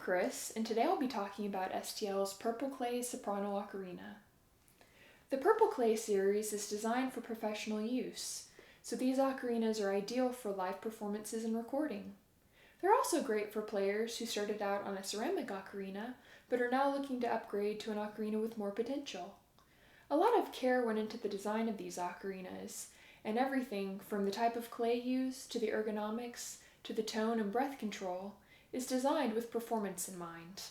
Chris, and today I'll be talking about STL's Purple Clay Soprano Ocarina. The Purple Clay series is designed for professional use, so these ocarinas are ideal for live performances and recording. They're also great for players who started out on a ceramic ocarina, but are now looking to upgrade to an ocarina with more potential. A lot of care went into the design of these ocarinas, and everything from the type of clay used to the ergonomics to the tone and breath control is designed with performance in mind.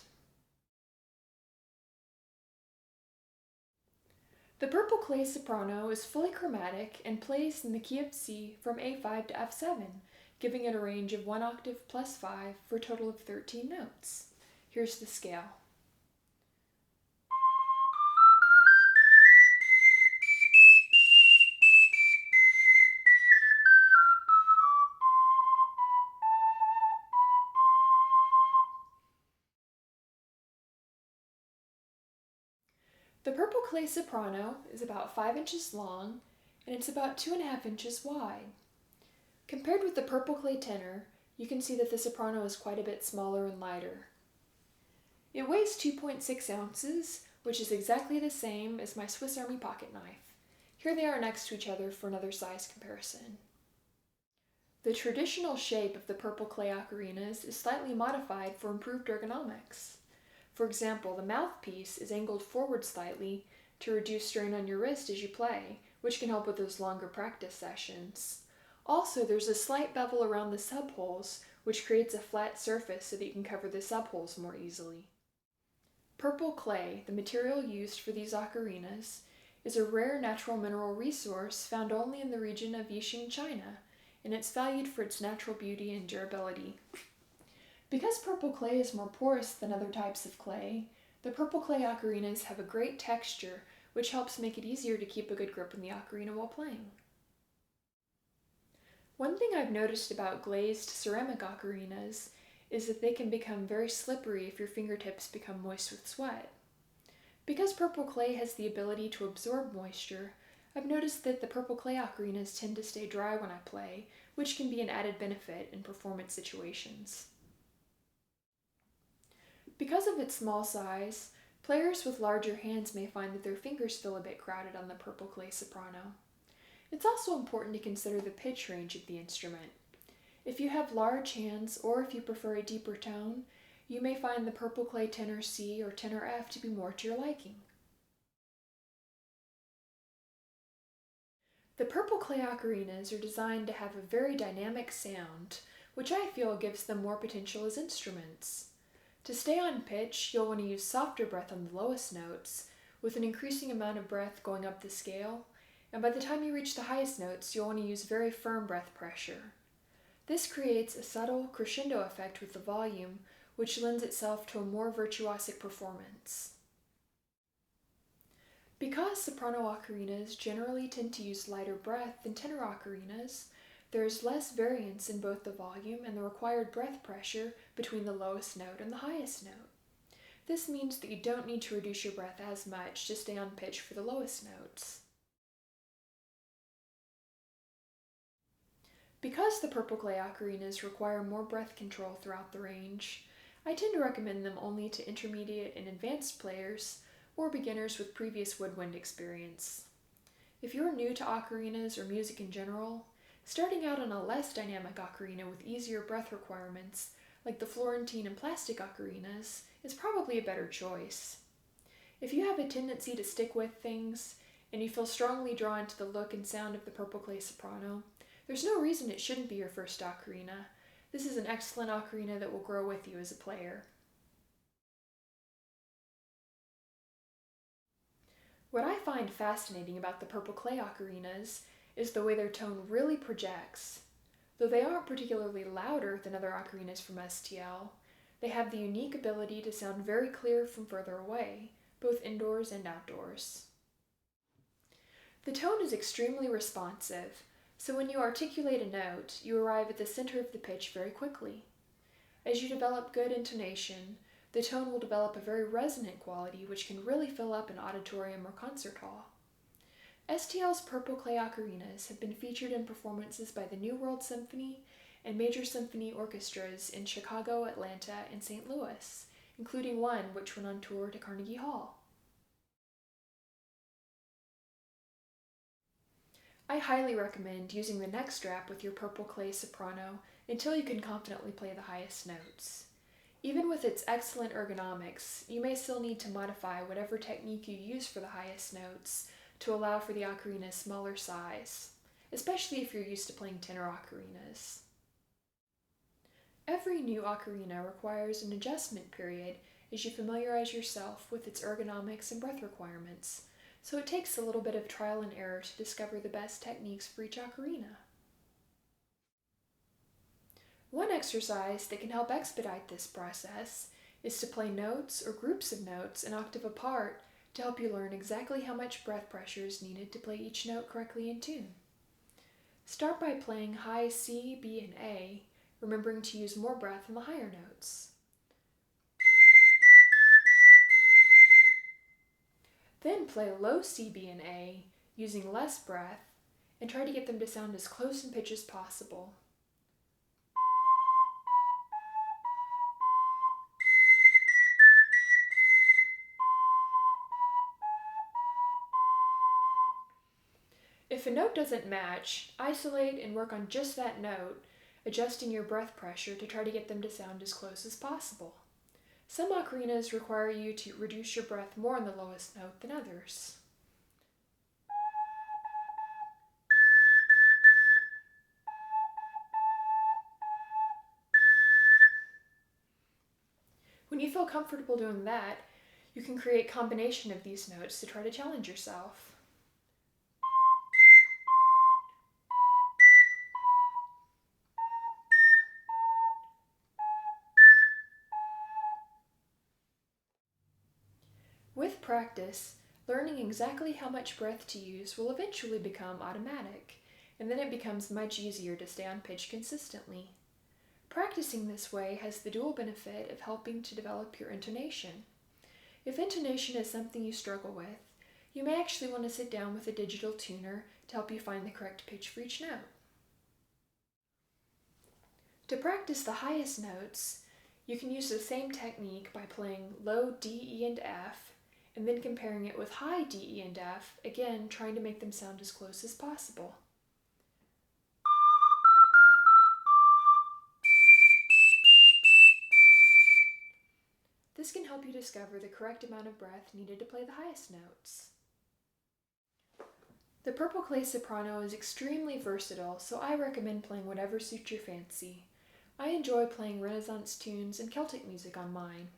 The Purple Clay Soprano is fully chromatic and plays in the key of C from A5 to F7, giving it a range of 1 octave plus 5 for a total of 13 notes. Here's the scale. The Purple Clay Soprano is about 5 inches long, and it's about 2.5 inches wide. Compared with the Purple Clay Tenor, you can see that the Soprano is quite a bit smaller and lighter. It weighs 2.6 ounces, which is exactly the same as my Swiss Army pocket knife. Here they are next to each other for another size comparison. The traditional shape of the Purple Clay ocarinas is slightly modified for improved ergonomics. For example, the mouthpiece is angled forward slightly to reduce strain on your wrist as you play, which can help with those longer practice sessions. Also, there's a slight bevel around the subholes, which creates a flat surface so that you can cover the subholes more easily. Purple clay, the material used for these ocarinas, is a rare natural mineral resource found only in the region of Yixing, China, and it's valued for its natural beauty and durability. Because purple clay is more porous than other types of clay, the purple clay ocarinas have a great texture, which helps make it easier to keep a good grip in the ocarina while playing. One thing I've noticed about glazed ceramic ocarinas is that they can become very slippery if your fingertips become moist with sweat. Because purple clay has the ability to absorb moisture, I've noticed that the purple clay ocarinas tend to stay dry when I play, which can be an added benefit in performance situations. Because of its small size, players with larger hands may find that their fingers feel a bit crowded on the Purple Clay Soprano. It's also important to consider the pitch range of the instrument. If you have large hands, or if you prefer a deeper tone, you may find the Purple Clay Tenor C or Tenor F to be more to your liking. The Purple Clay ocarinas are designed to have a very dynamic sound, which I feel gives them more potential as instruments. To stay on pitch, you'll want to use softer breath on the lowest notes, with an increasing amount of breath going up the scale, and by the time you reach the highest notes, you'll want to use very firm breath pressure. This creates a subtle crescendo effect with the volume, which lends itself to a more virtuosic performance. Because soprano ocarinas generally tend to use lighter breath than tenor ocarinas, there is less variance in both the volume and the required breath pressure between the lowest note and the highest note. This means that you don't need to reduce your breath as much to stay on pitch for the lowest notes. Because the Purple Clay ocarinas require more breath control throughout the range, I tend to recommend them only to intermediate and advanced players or beginners with previous woodwind experience. If you're new to ocarinas or music in general, starting out on a less dynamic ocarina with easier breath requirements, like the Florentine and plastic ocarinas, is probably a better choice. If you have a tendency to stick with things, and you feel strongly drawn to the look and sound of the Purple Clay Soprano, there's no reason it shouldn't be your first ocarina. This is an excellent ocarina that will grow with you as a player. What I find fascinating about the Purple Clay ocarinas is the way their tone really projects. Though they aren't particularly louder than other ocarinas from STL, they have the unique ability to sound very clear from further away, both indoors and outdoors. The tone is extremely responsive, so when you articulate a note, you arrive at the center of the pitch very quickly. As you develop good intonation, the tone will develop a very resonant quality which can really fill up an auditorium or concert hall. STL's Purple Clay ocarinas have been featured in performances by the New World Symphony and major symphony orchestras in Chicago, Atlanta, and St. Louis, including one which went on tour to Carnegie Hall. I highly recommend using the neck strap with your purple clay soprano until you can confidently play the highest notes. Even with its excellent ergonomics, you may still need to modify whatever technique you use for the highest notes to allow for the ocarina's smaller size, especially if you're used to playing tenor ocarinas. Every new ocarina requires an adjustment period as you familiarize yourself with its ergonomics and breath requirements, so it takes a little bit of trial and error to discover the best techniques for each ocarina. One exercise that can help expedite this process is to play notes or groups of notes an octave apart to help you learn exactly how much breath pressure is needed to play each note correctly in tune. Start by playing high C, B, and A, remembering to use more breath in the higher notes. Then play low C, B, and A, using less breath, and try to get them to sound as close in pitch as possible. If a note doesn't match, isolate and work on just that note, adjusting your breath pressure to try to get them to sound as close as possible. Some ocarinas require you to reduce your breath more on the lowest note than others. When you feel comfortable doing that, you can create a combination of these notes to try to challenge yourself. With practice, learning exactly how much breath to use will eventually become automatic, and then it becomes much easier to stay on pitch consistently. Practicing this way has the dual benefit of helping to develop your intonation. If intonation is something you struggle with, you may actually want to sit down with a digital tuner to help you find the correct pitch for each note. To practice the highest notes, you can use the same technique by playing low D, E, and F, and then comparing it with high D, E, and F, again trying to make them sound as close as possible. This can help you discover the correct amount of breath needed to play the highest notes. The purple clay soprano is extremely versatile, so I recommend playing whatever suits your fancy. I enjoy playing Renaissance tunes and Celtic music on mine.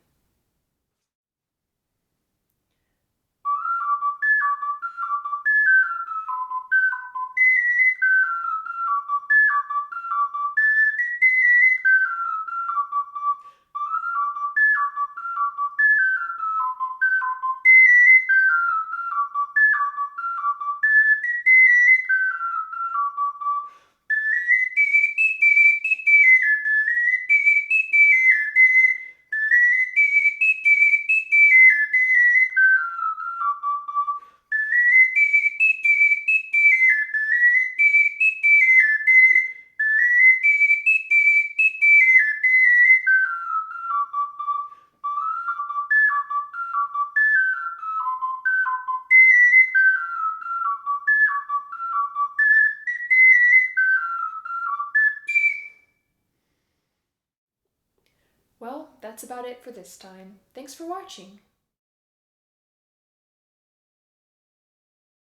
Well, that's about it for this time. Thanks for watching.